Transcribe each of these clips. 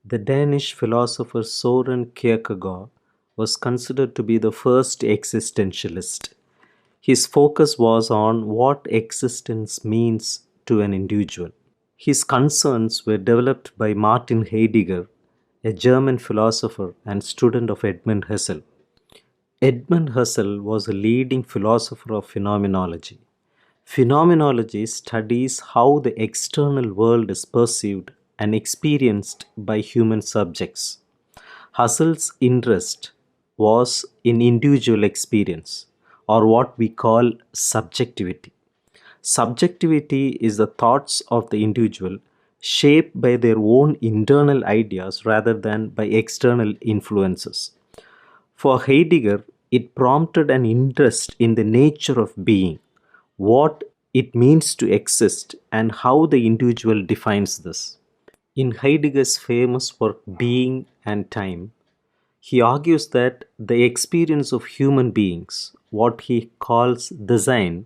The Danish philosopher Soren Kierkegaard was considered to be the first existentialist. His focus was on what existence means to an individual. His concerns were developed by Martin Heidegger, a German philosopher and student of Edmund Husserl. Edmund Husserl was a leading philosopher of phenomenology. Phenomenology studies how the external world is perceived and experienced by human subjects. Husserl's interest was in individual experience, or what we call subjectivity. Subjectivity is the thoughts of the individual shaped by their own internal ideas rather than by external influences. For Heidegger, it prompted an interest in the nature of being, what it means to exist, and how the individual defines this. In Heidegger's famous work Being and Time, he argues that the experience of human beings, what he calls design,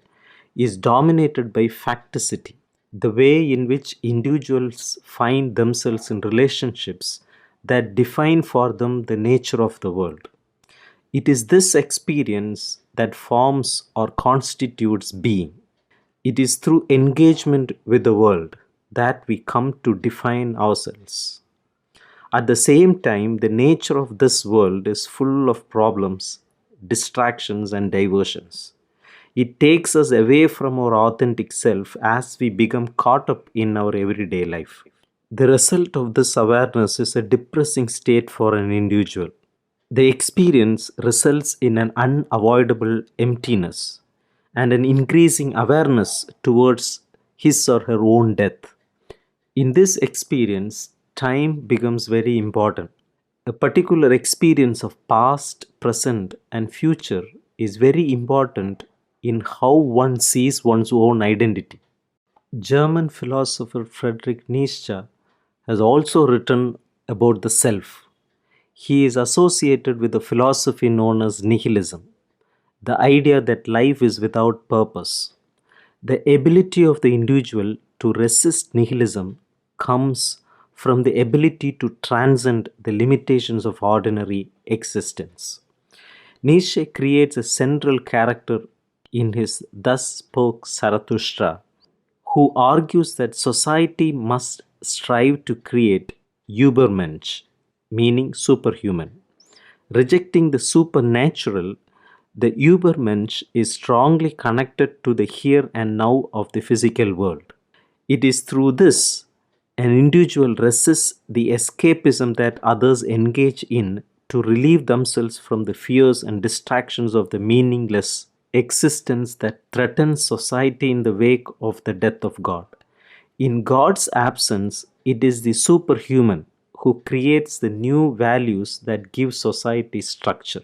is dominated by facticity, the way in which individuals find themselves in relationships that define for them the nature of the world. It is this experience that forms or constitutes being. It is through engagement with the world that we come to define ourselves. At the same time, the nature of this world is full of problems, distractions, and diversions. It takes us away from our authentic self as we become caught up in our everyday life. The result of this awareness is a depressing state for an individual. The experience results in an unavoidable emptiness and an increasing awareness towards his or her own death. In this experience, time becomes very important. A particular experience of past, present, and future is very important in how one sees one's own identity. German philosopher Friedrich Nietzsche has also written about the self. He is associated with a philosophy known as nihilism, the idea that life is without purpose. The ability of the individual to resist nihilism comes from the ability to transcend the limitations of ordinary existence. Nietzsche creates a central character in his Thus Spoke Zarathustra, who argues that society must strive to create Übermensch, meaning superhuman. Rejecting the supernatural, the Übermensch is strongly connected to the here and now of the physical world. It is through this an individual resists the escapism that others engage in to relieve themselves from the fears and distractions of the meaningless existence that threatens society in the wake of the death of God. In God's absence, it is the superhuman who creates the new values that give society structure.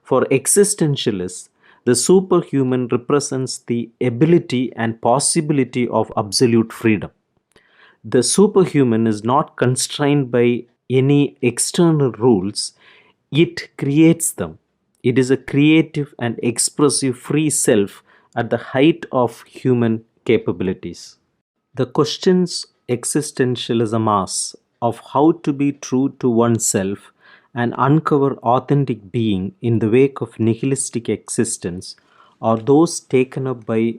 For existentialists, the superhuman represents the ability and possibility of absolute freedom. The superhuman is not constrained by any external rules, it creates them. It is a creative and expressive free self at the height of human capabilities. The questions existentialism asks of how to be true to oneself and uncover authentic being in the wake of nihilistic existence are those taken up by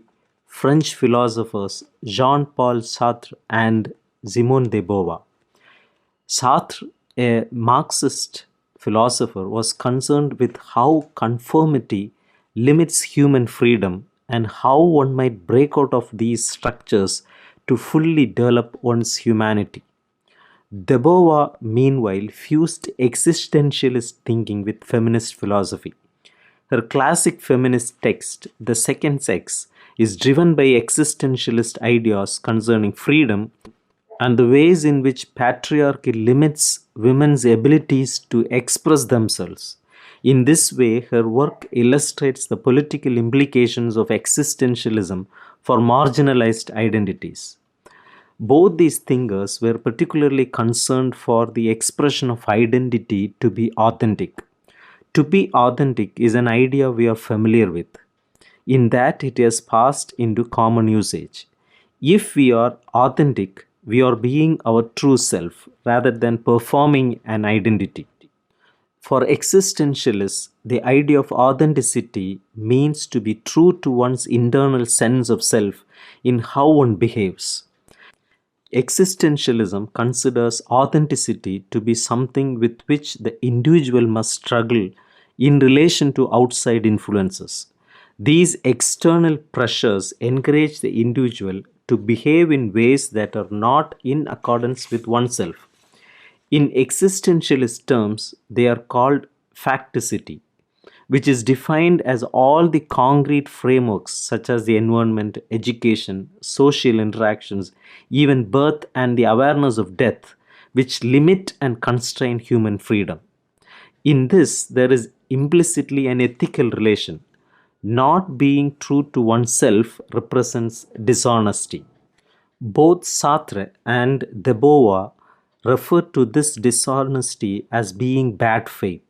French philosophers Jean Paul Sartre and Simone de Beauvoir. Sartre, a Marxist philosopher, was concerned with how conformity limits human freedom and how one might break out of these structures to fully develop one's humanity. De Beauvoir, meanwhile, fused existentialist thinking with feminist philosophy. Her classic feminist text, The Second Sex, is driven by existentialist ideas concerning freedom and the ways in which patriarchy limits women's abilities to express themselves. In this way, her work illustrates the political implications of existentialism for marginalized identities. Both these thinkers were particularly concerned for the expression of identity to be authentic. To be authentic is an idea we are familiar with, in that it has passed into common usage. If we are authentic, we are being our true self rather than performing an identity. For existentialists, the idea of authenticity means to be true to one's internal sense of self in how one behaves. Existentialism considers authenticity to be something with which the individual must struggle in relation to outside influences. These external pressures encourage the individual to behave in ways that are not in accordance with oneself. In existentialist terms, they are called facticity, which is defined as all the concrete frameworks such as the environment, education, social interactions, even birth and the awareness of death, which limit and constrain human freedom. In this, there is implicitly an ethical relation. Not being true to oneself represents dishonesty. Both Sartre and Debova refer to this dishonesty as being bad faith.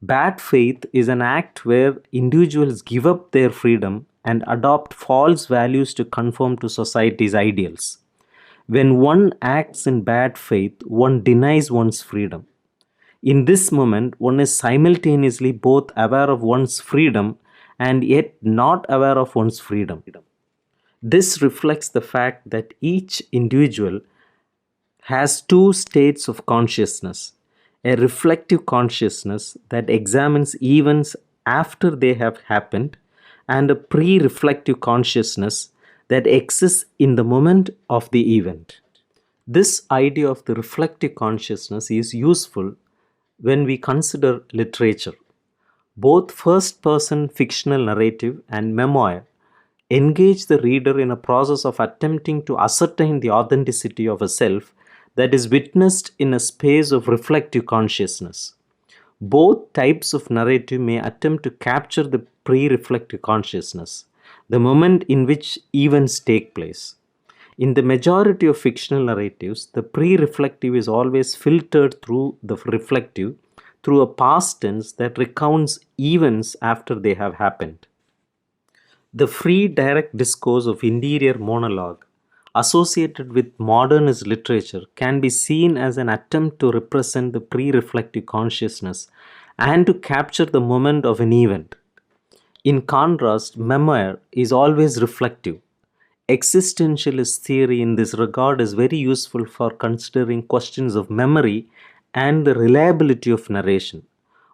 Bad faith is an act where individuals give up their freedom and adopt false values to conform to society's ideals. When one acts in bad faith, one denies one's freedom. In this moment, one is simultaneously both aware of one's freedom and yet not aware of one's freedom. This reflects the fact that each individual has two states of consciousness: a reflective consciousness that examines events after they have happened, and a pre reflective consciousness that exists in the moment of the event. This idea of the reflective consciousness is useful when we consider literature. Both first person fictional narrative and memoir engage the reader in a process of attempting to ascertain the authenticity of a self that is witnessed in a space of reflective consciousness. Both types of narrative may attempt to capture the pre reflective consciousness, the moment in which events take place. In the majority of fictional narratives, the pre reflective is always filtered through the reflective through a past tense that recounts events after they have happened. The free direct discourse of interior monologue associated with modernist literature can be seen as an attempt to represent the pre reflective consciousness and to capture the moment of an event. In contrast, memoir is always reflective. Existentialist theory in this regard is very useful for considering questions of memory and the reliability of narration.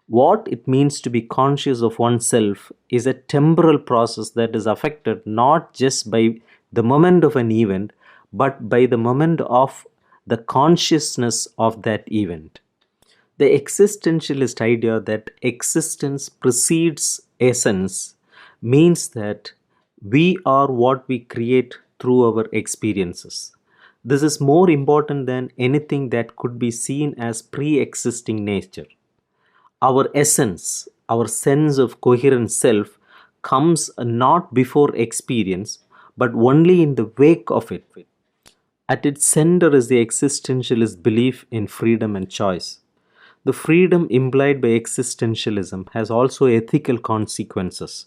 What it means to be conscious of oneself is a temporal process that is affected not just by the moment of an event, but by the moment of the consciousness of that event. The existentialist idea that existence precedes essence means that we are what we create through our experiences. This is more important than anything that could be seen as pre existing nature. Our essence, our sense of coherent self, comes not before experience, but only in the wake of it. At its center is the existentialist belief in freedom and choice. The freedom implied by existentialism has also ethical consequences.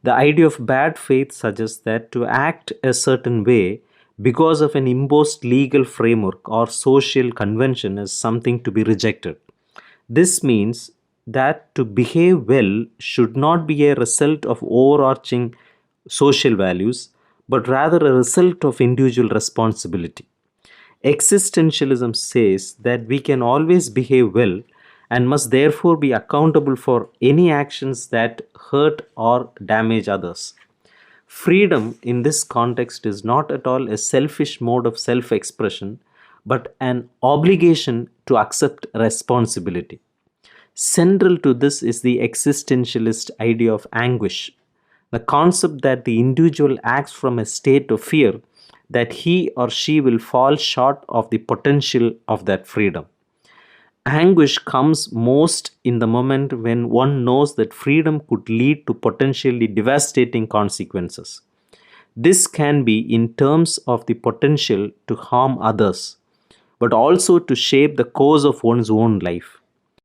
The idea of bad faith suggests that to act a certain way because of an imposed legal framework or social convention is something to be rejected. This means that to behave well should not be a result of overarching social values, but rather a result of individual responsibility. Existentialism says that we can always behave well and must therefore be accountable for any actions that hurt or damage others. Freedom in this context is not at all a selfish mode of self expression, but an obligation to accept responsibility. Central to this is the existentialist idea of anguish, the concept that the individual acts from a state of fear that he or she will fall short of the potential of that freedom. Anguish comes most in the moment when one knows that freedom could lead to potentially devastating consequences. This can be in terms of the potential to harm others, but also to shape the course of one's own life.